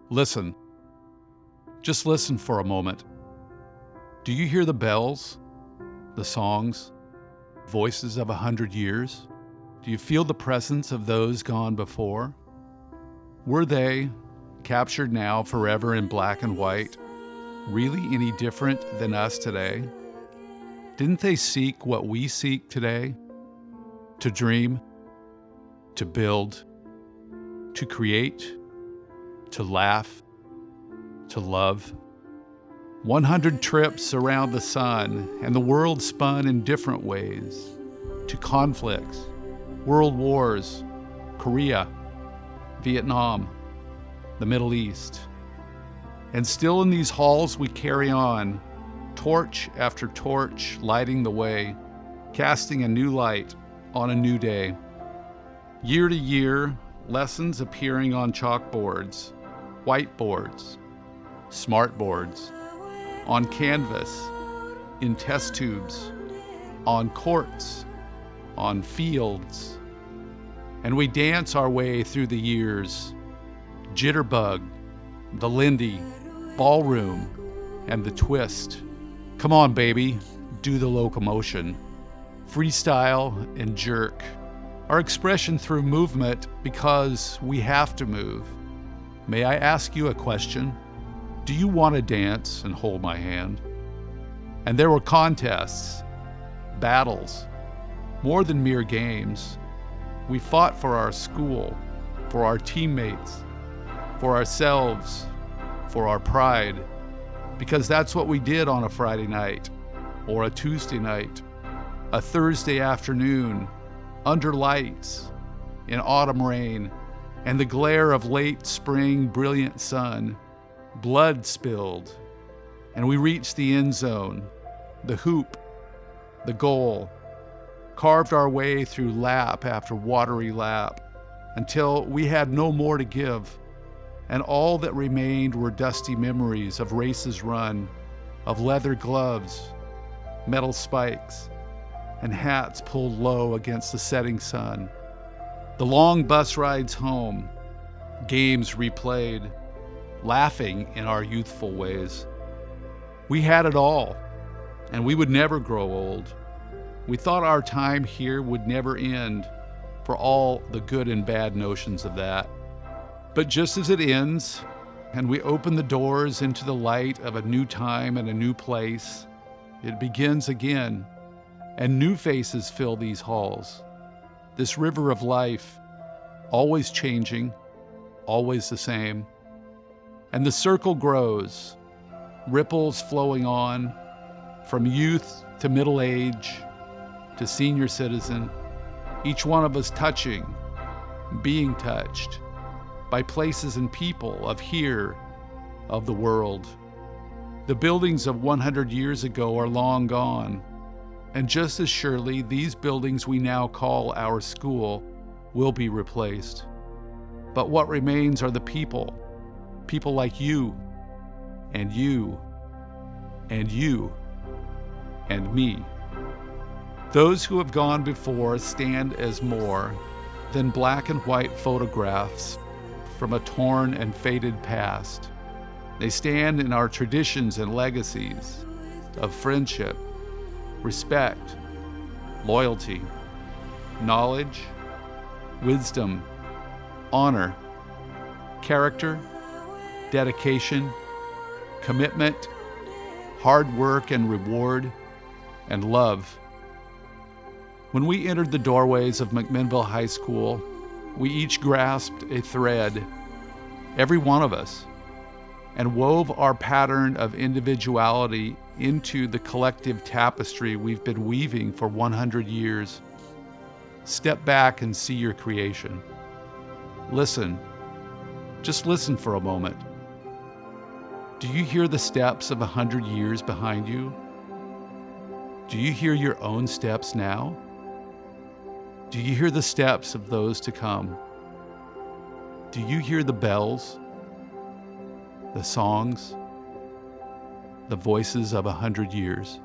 Listen. Just listen for a moment. Do you hear the bells, the songs, voices of 100 years? Do you feel the presence of those gone before? Were they, captured now forever in black and white, really any different than us today? Didn't they seek what we seek today? To dream, to build, to create, to laugh, to love. 100 trips around the sun, and the world spun in different ways. To conflicts, world wars, Korea, Vietnam, the Middle East. And still in these halls we carry on, torch after torch lighting the way, casting a new light on a new day. Year to year, lessons appearing on chalkboards, whiteboards, smartboards, on canvas, in test tubes, on courts, on fields. And we dance our way through the years, jitterbug, the Lindy, ballroom, and the twist. Come on, baby, do the locomotion. Freestyle and jerk. Our expression through movement because we have to move. May I ask you a question? Do you want to dance and hold my hand? And there were contests, battles, more than mere games. We fought for our school, for our teammates, for ourselves, for our pride, because that's what we did on a Friday night, or a Tuesday night, a Thursday afternoon, under lights, in autumn rain, and the glare of late spring brilliant sun. Blood spilled, and we reached the end zone, the hoop, the goal, carved our way through lap after watery lap, until we had no more to give, and all that remained were dusty memories of races run, of leather gloves, metal spikes, and hats pulled low against the setting sun. The long bus rides home, games replayed, laughing in our youthful ways. We had it all, and we would never grow old. We thought our time here would never end, for all the good and bad notions of that. But just as it ends, and we open the doors into the light of a new time and a new place, it begins again, and new faces fill these halls. This river of life, always changing, always the same. And the circle grows, ripples flowing on, from youth to middle age to senior citizen, each one of us touching, being touched by places and people of here, of the world. The buildings of 100 years ago are long gone, and just as surely these buildings we now call our school will be replaced. But what remains are the people like you, and you, and you, and me. Those who have gone before stand as more than black and white photographs from a torn and faded past. They stand in our traditions and legacies of friendship, respect, loyalty, knowledge, wisdom, honor, character, dedication, commitment, hard work and reward, and love. When we entered the doorways of McMinnville High School, we each grasped a thread, every one of us, and wove our pattern of individuality into the collective tapestry we've been weaving for 100 years. Step back and see your creation. Listen. Just listen for a moment. Do you hear the steps of 100 years behind you? Do you hear your own steps now? Do you hear the steps of those to come? Do you hear the bells, the songs, the voices of 100 years?